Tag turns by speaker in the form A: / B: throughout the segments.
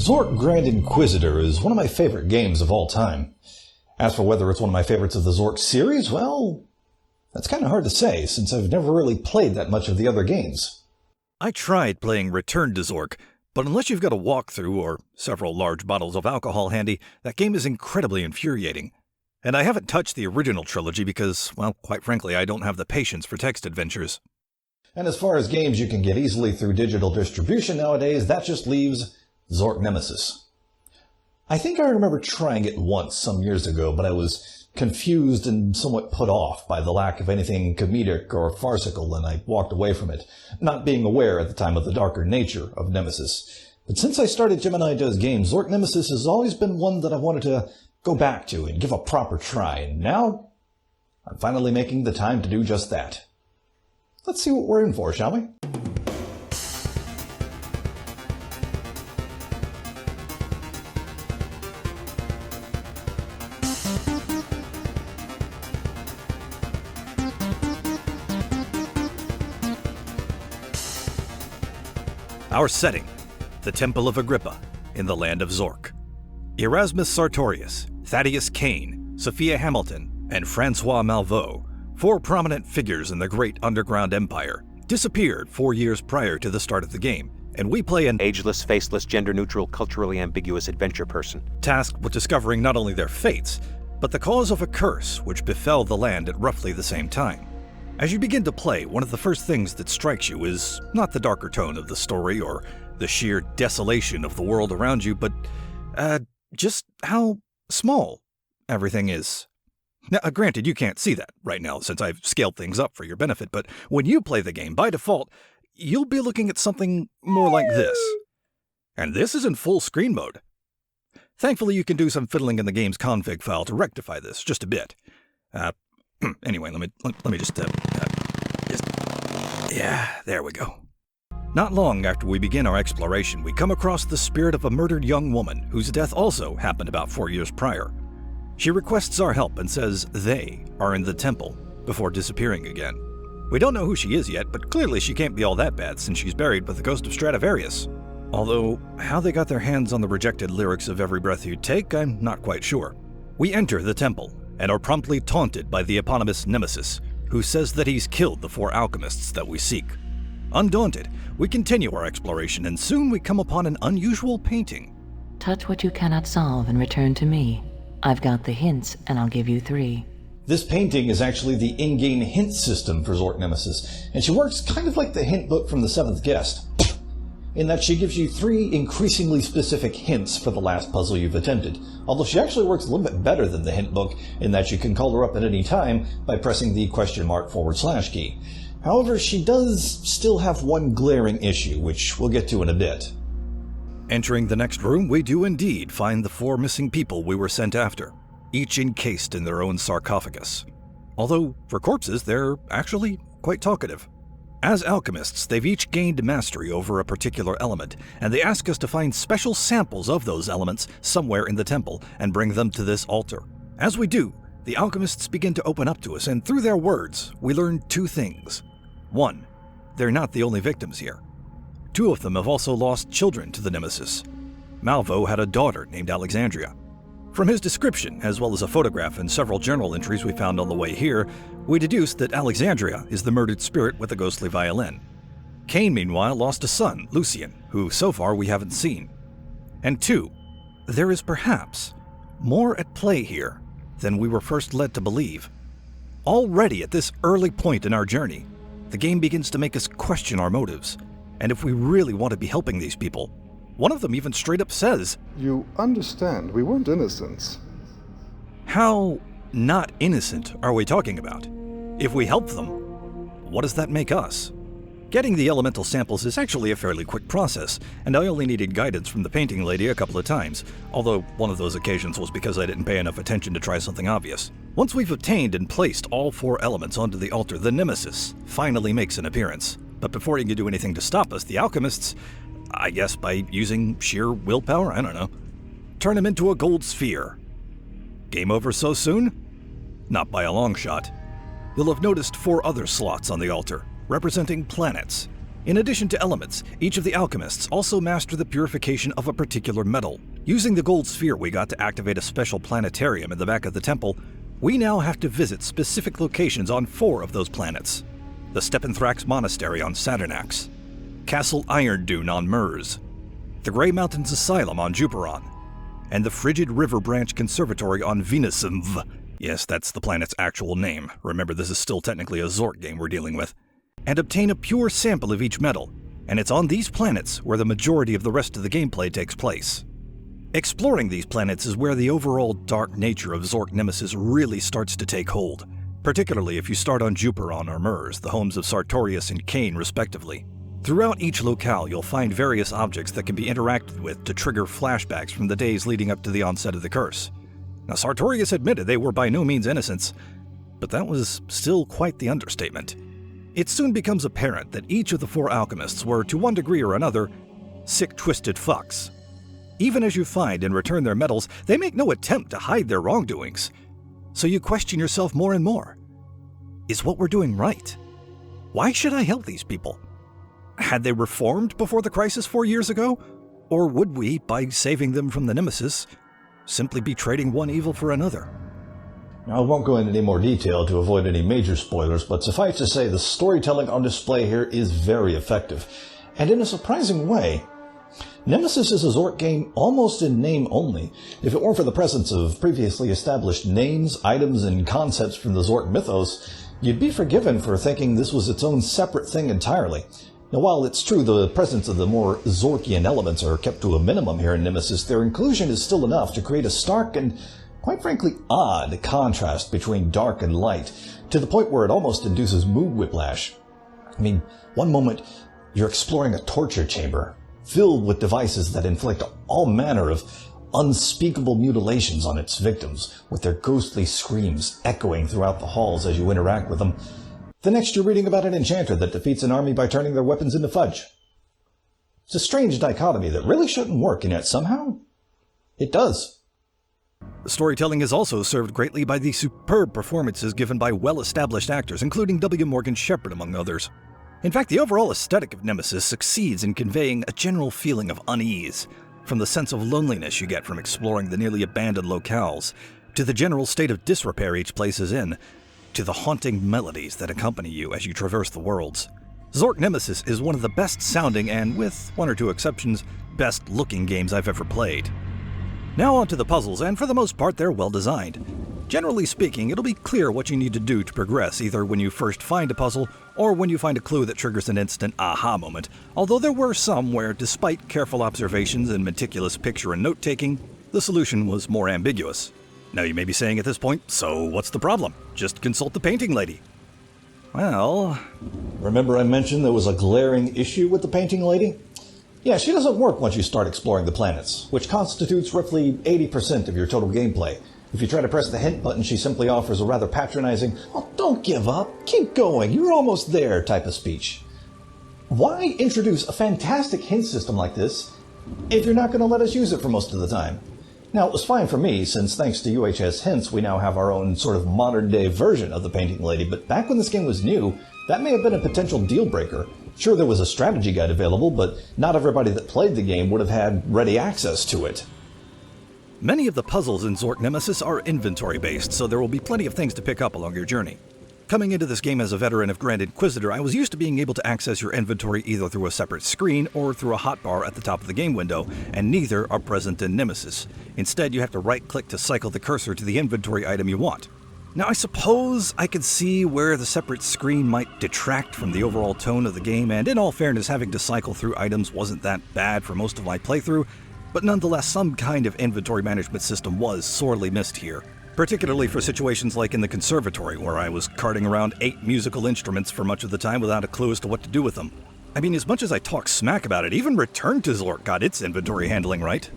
A: Zork Grand Inquisitor is one of my favorite games of all time. As for whether it's one of my favorites of the Zork series, well, that's kind of hard to say, since I've never really played that much of the other games.
B: I tried playing Return to Zork, but unless you've got a walkthrough or several large bottles of alcohol handy, that game is incredibly infuriating. And I haven't touched the original trilogy because, well, quite frankly, I don't have the patience for text adventures.
A: And as far as games you can get easily through digital distribution nowadays, that just leaves Zork Nemesis. I think I remember trying it once some years ago, but I was confused and somewhat put off by the lack of anything comedic or farcical, and I walked away from it, not being aware at the time of the darker nature of Nemesis. But since I started Gemini Does Games, Zork Nemesis has always been one that I wanted to go back to and give a proper try, and now I'm finally making the time to do just that. Let's see what we're in for, shall we?
B: Our setting, the Temple of Agrippa, in the land of Zork. Erasmus Sartorius, Thaddeus Kane, Sophia Hamilton, and Francois Malveaux, four prominent figures in the great underground empire, disappeared 4 years prior to the start of the game, and we play an
C: ageless, faceless, gender-neutral, culturally ambiguous adventure person,
B: tasked with discovering not only their fates, but the cause of a curse which befell the land at roughly the same time. As you begin to play, one of the first things that strikes you is not the darker tone of the story or the sheer desolation of the world around you, but just how small everything is. Now, granted, you can't see that right now since I've scaled things up for your benefit, but when you play the game, by default, you'll be looking at something more like this. And this is in full screen mode. Thankfully, you can do some fiddling in the game's config file to rectify this just a bit. Anyway, let me just, yeah, there we go. Not long after we begin our exploration, we come across the spirit of a murdered young woman whose death also happened about 4 years prior. She requests our help and says they are in the temple before disappearing again. We don't know who she is yet, but clearly she can't be all that bad since she's buried with the ghost of Stradivarius. Although, how they got their hands on the rejected lyrics of Every Breath You Take, I'm not quite sure. We enter the temple and are promptly taunted by the eponymous Nemesis, who says that he's killed the four alchemists that we seek. Undaunted, we continue our exploration and soon we come upon an unusual painting.
D: Touch what you cannot solve and return to me. I've got the hints, and I'll give you 3.
A: This painting is actually the in-game hint system for Zork Nemesis, and she works kind of like the hint book from The Seventh Guest, in that she gives you 3 increasingly specific hints for the last puzzle you've attempted, although she actually works a little bit better than the hint book in that you can call her up at any time by pressing the / key. However, she does still have one glaring issue, which we'll get to in a bit.
B: Entering the next room, we do indeed find the 4 missing people we were sent after, each encased in their own sarcophagus. Although, for corpses, they're actually quite talkative. As alchemists, they've each gained mastery over a particular element, and they ask us to find special samples of those elements somewhere in the temple and bring them to this altar. As we do, the alchemists begin to open up to us, and through their words, we learn 2 things. 1, they're not the only victims here. 2 of them have also lost children to the Nemesis. Malveaux had a daughter named Alexandria. From his description, as well as a photograph and several journal entries we found on the way here, we deduced that Alexandria is the murdered spirit with a ghostly violin. Kane, meanwhile, lost a son, Lucien, who so far we haven't seen. And 2, there is perhaps more at play here than we were first led to believe. Already at this early point in our journey, the game begins to make us question our motives, and if we really want to be helping these people. One of them even straight up says,
E: "You understand, we weren't innocents."
B: How not innocent are we talking about? If we help them, what does that make us? Getting the elemental samples is actually a fairly quick process, and I only needed guidance from the painting lady a couple of times, although one of those occasions was because I didn't pay enough attention to try something obvious. Once we've obtained and placed all 4 elements onto the altar, the Nemesis finally makes an appearance. But before he can do anything to stop us, the alchemists, I guess by using sheer willpower, I don't know, turn him into a gold sphere. Game over so soon? Not by a long shot. You'll have noticed 4 other slots on the altar, representing planets. In addition to elements, each of the alchemists also master the purification of a particular metal. Using the gold sphere we got to activate a special planetarium in the back of the temple, we now have to visit specific locations on 4 of those planets. The Steppenthrax Monastery on Saturnax, Castle Iron Dune on Murs, the Grey Mountains Asylum on Juperon, and the Frigid River Branch Conservatory on Venusimv. Yes, that's the planet's actual name. Remember, this is still technically a Zork game we're dealing with. And obtain a pure sample of each metal, and it's on these planets where the majority of the rest of the gameplay takes place. Exploring these planets is where the overall dark nature of Zork Nemesis really starts to take hold, particularly if you start on Juperon or Murs, the homes of Sartorius and Cain respectively. Throughout each locale, you'll find various objects that can be interacted with to trigger flashbacks from the days leading up to the onset of the curse. Now, Sartorius admitted they were by no means innocents, but that was still quite the understatement. It soon becomes apparent that each of the 4 alchemists were, to one degree or another, sick, twisted fucks. Even as you find and return their metals, they make no attempt to hide their wrongdoings. So you question yourself more and more. Is what we're doing right? Why should I help these people? Had they reformed before the crisis 4 years ago? Or would we, by saving them from the Nemesis, simply be trading one evil for another?
A: Now, I won't go into any more detail to avoid any major spoilers, but suffice to say the storytelling on display here is very effective. And in a surprising way, Nemesis is a Zork game almost in name only. If it weren't for the presence of previously established names, items, and concepts from the Zork mythos, you'd be forgiven for thinking this was its own separate thing entirely. Now, while it's true the presence of the more Zorkian elements are kept to a minimum here in Nemesis, their inclusion is still enough to create a stark and, quite frankly, odd contrast between dark and light, to the point where it almost induces mood whiplash. I mean, one moment you're exploring a torture chamber, filled with devices that inflict all manner of unspeakable mutilations on its victims, with their ghostly screams echoing throughout the halls as you interact with them. The next you're reading about an enchanter that defeats an army by turning their weapons into fudge. It's a strange dichotomy that really shouldn't work, and yet somehow it does.
B: The storytelling is also served greatly by the superb performances given by well-established actors, including W. Morgan Shepard, among others. In fact, the overall aesthetic of Nemesis succeeds in conveying a general feeling of unease, from the sense of loneliness you get from exploring the nearly abandoned locales, to the general state of disrepair each place is in, to the haunting melodies that accompany you as you traverse the worlds. Zork Nemesis is one of the best-sounding and, with one or two exceptions, best-looking games I've ever played. Now on to the puzzles, and for the most part they're well-designed. Generally speaking, it'll be clear what you need to do to progress, either when you first find a puzzle, or when you find a clue that triggers an instant aha moment, although there were some where, despite careful observations and meticulous picture and note-taking, the solution was more ambiguous. Now you may be saying at this point, so what's the problem? Just consult the painting lady. Well...
A: Remember I mentioned there was a glaring issue with the painting lady? Yeah, she doesn't work once you start exploring the planets, which constitutes roughly 80% of your total gameplay. If you try to press the hint button, she simply offers a rather patronizing, "Oh, don't give up, keep going, you're almost there" type of speech. Why introduce a fantastic hint system like this if you're not going to let us use it for most of the time? Now, it was fine for me, since thanks to UHS Hints, we now have our own sort of modern-day version of the painting lady, but back when this game was new, that may have been a potential deal-breaker. Sure, there was a strategy guide available, but not everybody that played the game would have had ready access to it.
B: Many of the puzzles in Zork Nemesis are inventory-based, so there will be plenty of things to pick up along your journey. Coming into this game as a veteran of Grand Inquisitor, I was used to being able to access your inventory either through a separate screen or through a hotbar at the top of the game window, and neither are present in Nemesis. Instead, you have to right-click to cycle the cursor to the inventory item you want. Now, I suppose I could see where the separate screen might detract from the overall tone of the game, and in all fairness, having to cycle through items wasn't that bad for most of my playthrough, but nonetheless, some kind of inventory management system was sorely missed here. Particularly for situations like in the conservatory, where I was carting around 8 musical instruments for much of the time without a clue as to what to do with them. I mean, as much as I talk smack about it, even Return to Zork got its inventory handling right.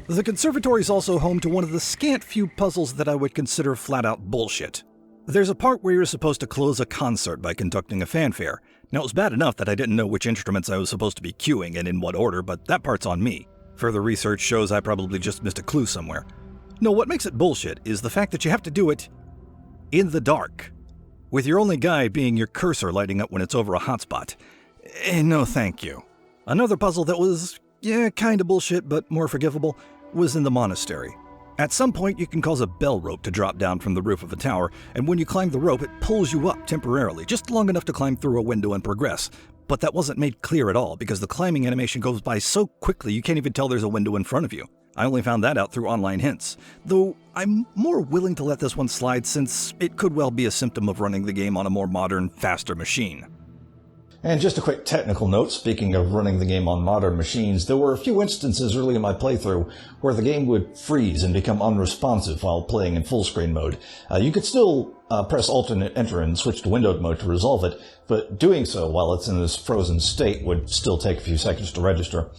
B: The conservatory is also home to one of the scant few puzzles that I would consider flat-out bullshit. There's a part where you're supposed to close a concert by conducting a fanfare. Now, it was bad enough that I didn't know which instruments I was supposed to be cueing and in what order, but that part's on me. Further research shows I probably just missed a clue somewhere. No, what makes it bullshit is the fact that you have to do it in the dark, with your only guide being your cursor lighting up when it's over a hotspot. No thank you. Another puzzle that was, kinda bullshit but more forgivable was in the monastery. At some point, you can cause a bell rope to drop down from the roof of a tower, and when you climb the rope, it pulls you up temporarily, just long enough to climb through a window and progress. But that wasn't made clear at all, because the climbing animation goes by so quickly you can't even tell there's a window in front of you. I only found that out through online hints, though I'm more willing to let this one slide since it could well be a symptom of running the game on a more modern, faster machine.
A: And just a quick technical note, speaking of running the game on modern machines, there were a few instances early in my playthrough where the game would freeze and become unresponsive while playing in full screen mode. You could still press alternate enter and switch to windowed mode to resolve it, but doing so while it's in this frozen state would still take a few seconds to register.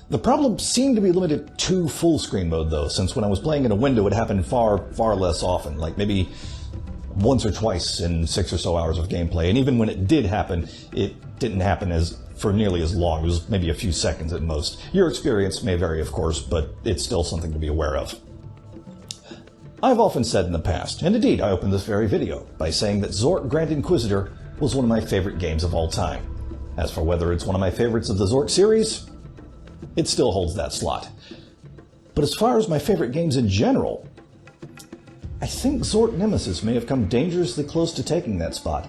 A: The problem seemed to be limited to full screen mode though, since when I was playing in a window it happened far less often, like maybe once or twice in 6 or so hours of gameplay, and even when it did happen, it didn't happen for nearly as long. It was maybe a few seconds at most. Your experience may vary, of course, but it's still something to be aware of. I've often said in the past, and indeed I opened this very video, by saying that Zork Grand Inquisitor was one of my favorite games of all time. As for whether it's one of my favorites of the Zork series, it still holds that slot. But as far as my favorite games in general, I think Zork Nemesis may have come dangerously close to taking that spot.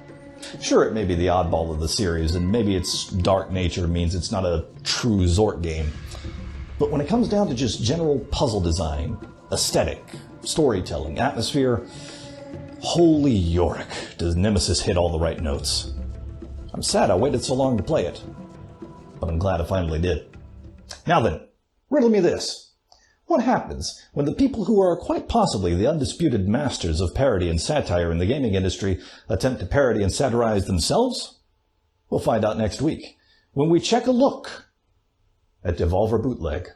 A: Sure, it may be the oddball of the series, and maybe its dark nature means it's not a true Zork game. But when it comes down to just general puzzle design, aesthetic, storytelling, atmosphere, holy Yorick, does Nemesis hit all the right notes. I'm sad I waited so long to play it, but I'm glad I finally did. Now then, riddle me this. What happens when the people who are quite possibly the undisputed masters of parody and satire in the gaming industry attempt to parody and satirize themselves? We'll find out next week when we check a look at Devolver Bootleg.